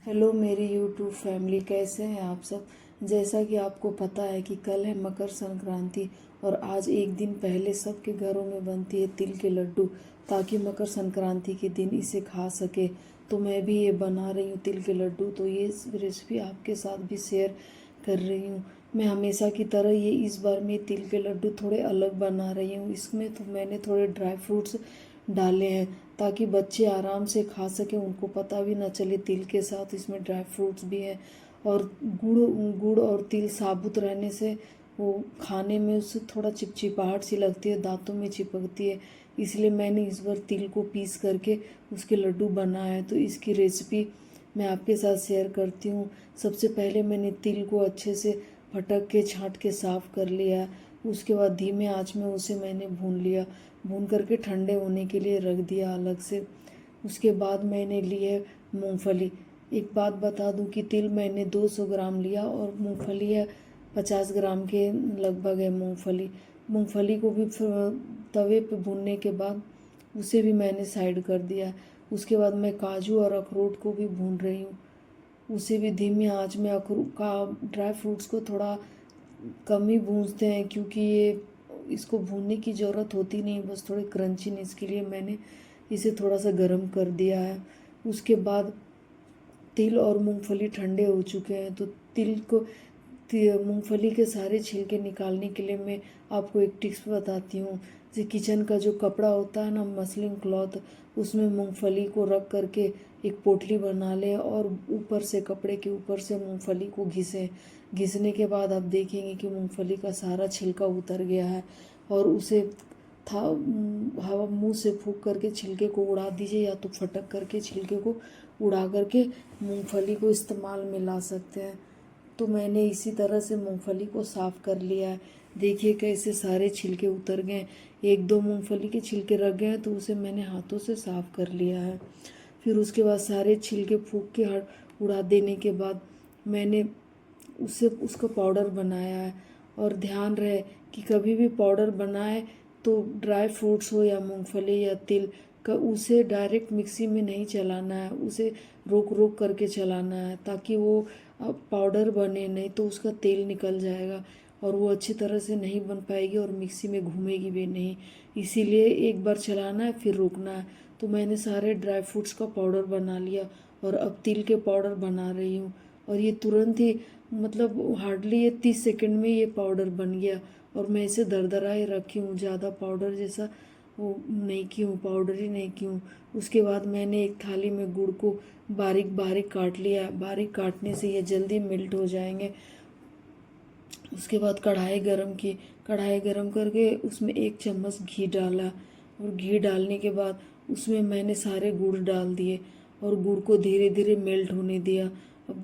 Hello मेरी YouTube family, कैसे हैं आप सब। जैसा कि आपको पता है कि कल है मकर संक्रांति और आज एक दिन पहले सबके घरों में बनती है तिल के लड्डू, ताकि मकर संक्रांति के दिन इसे खा सके। तो मैं भी ये बना रही हूँ तिल के लड्डू, तो ये रेसिपी आपके साथ भी शेयर कर रही हूँ। मैं हमेशा की तरह ये इस बार मैं तिल के लड्डू थोड़े अलग बना रही हूँ। इसमें तो मैंने थोड़े ड्राई फ्रूट्स डाले हैं ताकि बच्चे आराम से खा सकें, उनको पता भी ना चले तिल के साथ इसमें ड्राई फ्रूट्स भी हैं। और गुड़ गुड़ और तिल साबुत रहने से वो खाने में उससे थोड़ा चिपचिपाहट सी लगती है, दांतों में चिपकती है। इसलिए मैंने इस बार तिल को पीस करके उसके लड्डू बनाए हैं। तो इसकी रेसिपी मैं आपके साथ शेयर करती हूँ। सबसे पहले मैंने तिल को अच्छे से फटक के छाँट के साफ़ कर लिया। उसके बाद धीमे आंच में उसे मैंने भून लिया, भून करके ठंडे होने के लिए रख दिया अलग से। उसके बाद मैंने ली है मूंगफली। एक बात बता दूं कि तिल मैंने 200 ग्राम लिया और मूंगफली है 50 ग्राम के लगभग है मूंगफली। मूंगफली को भी तवे पे भूनने के बाद उसे भी मैंने साइड कर दिया। उसके बाद मैं काजू और अखरोट को भी भून रही हूँ, उसे भी धीमी आंच में। अखरोट का ड्राई फ्रूट्स को थोड़ा कम ही भूनते हैं, क्योंकि ये इसको भूनने की ज़रूरत होती नहीं, बस थोड़े क्रंचीनेस के लिए मैंने इसे थोड़ा सा गर्म कर दिया है। उसके बाद तिल और मूंगफली ठंडे हो चुके हैं, तो तिल को मूंगफली के सारे छिलके निकालने के लिए मैं आपको एक टिप्स बताती हूँ। जैसे किचन का जो कपड़ा होता है ना, मसलिन क्लॉथ, उसमें मूंगफली को रख करके एक पोटली बना लें और ऊपर से कपड़े के ऊपर से मूंगफली को घिसें। घिसने के बाद आप देखेंगे कि मूंगफली का सारा छिलका उतर गया है। और उसे था हवा मुंह से फूंक करके छिलके को उड़ा दीजिए, या तो फटक करके छिलके को उड़ा करके मूंगफली को इस्तेमाल में ला सकते हैं। तो मैंने इसी तरह से मूंगफली को साफ़ कर लिया है। देखिए कैसे सारे छिलके उतर गए। एक दो मूंगफली के छिलके रह गए हैं, तो उसे मैंने हाथों से साफ़ कर लिया है। फिर उसके बाद सारे छिलके फूंक के उड़ा देने के बाद मैंने उससे उसका पाउडर बनाया है। और ध्यान रहे कि कभी भी पाउडर बनाए तो ड्राई फ्रूट्स हो या मूंगफली या तिल का, उसे डायरेक्ट मिक्सी में नहीं चलाना है, उसे रोक रोक करके चलाना है, ताकि वो पाउडर बने, नहीं तो उसका तेल निकल जाएगा और वो अच्छी तरह से नहीं बन पाएगी और मिक्सी में घूमेगी भी नहीं। इसीलिए एक बार चलाना है फिर रोकना है। तो मैंने सारे ड्राई फ्रूट्स का पाउडर बना लिया और अब तिल के पाउडर बना रही हूँ। और ये तुरंत ही, मतलब हार्डली ये 30 सेकंड में ये पाउडर बन गया। और मैं इसे दरदरा ही रखी हूँ, ज़्यादा पाउडर जैसा वो नहीं की हूँ, पाउडर ही नहीं की हूँ। उसके बाद मैंने एक थाली में गुड़ को बारीक बारीक काट लिया। बारीक काटने से ये जल्दी मेल्ट हो जाएंगे। उसके बाद कढ़ाई गरम की, कढ़ाई गरम करके उसमें 1 चम्मच घी डाला। और घी डालने के बाद उसमें मैंने सारे गुड़ डाल दिए और गुड़ को धीरे धीरे मेल्ट होने दिया। अब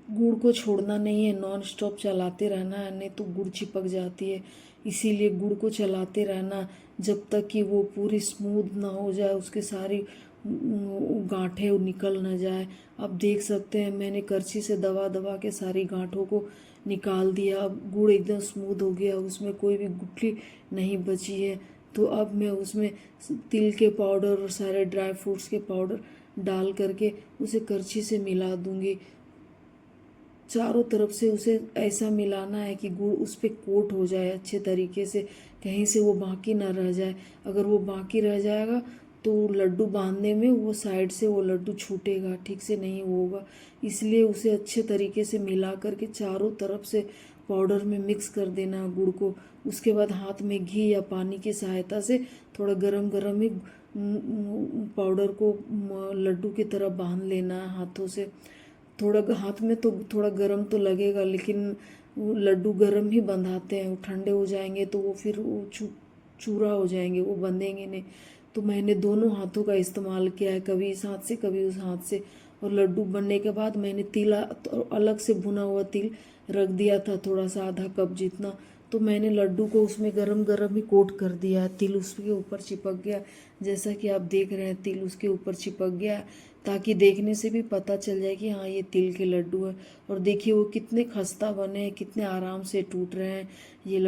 गुड़ को छोड़ना नहीं है, नॉन स्टॉप चलाते रहना है, नहीं तो गुड़ चिपक जाती है। इसीलिए गुड़ को चलाते रहना जब तक कि वो पूरी स्मूथ ना हो जाए, उसके सारी गांठें निकल ना जाए। आप देख सकते हैं मैंने करछी से दबा दबा के सारी गांठों को निकाल दिया। अब गुड़ एकदम स्मूथ हो गया, उसमें कोई भी गुठली नहीं बची है। तो अब मैं उसमें तिल के पाउडर और सारे ड्राई फ्रूट्स के पाउडर डाल करके उसे करछी से मिला दूंगी। चारों तरफ से उसे ऐसा मिलाना है कि गुड़ उस पर कोट हो जाए अच्छे तरीके से, कहीं से वो बाकी ना रह जाए। अगर वो बाकी रह जाएगा तो लड्डू बांधने में वो साइड से वो लड्डू छूटेगा, ठीक से नहीं होगा। इसलिए उसे अच्छे तरीके से मिला करके चारों तरफ से पाउडर में मिक्स कर देना गुड़ को। उसके बाद हाथ में घी या पानी की सहायता से थोड़ा गरम गरम ही पाउडर को लड्डू की तरह बांध लेना है हाथों से। थोड़ा हाथ में तो थोड़ा गरम तो लगेगा, लेकिन वो लड्डू गरम ही बंधाते हैं, वो ठंडे हो जाएंगे तो वो फिर वो चूरा हो जाएंगे, वो बंधेंगे नहीं। तो मैंने दोनों हाथों का इस्तेमाल किया है, कभी इस हाथ से कभी उस हाथ से। और लड्डू बनने के बाद मैंने तिल अलग से भुना हुआ तिल रख दिया था, थोड़ा सा आधा कप जितना। तो मैंने लड्डू को उसमें गरम गरम ही कोट कर दिया है, तिल उसके ऊपर चिपक गया। जैसा कि आप देख रहे हैं तिल उसके ऊपर चिपक गया, ताकि देखने से भी पता चल जाए कि हाँ ये तिल के लड्डू है। और देखिए वो कितने खस्ता बने हैं, कितने आराम से टूट रहे हैं ये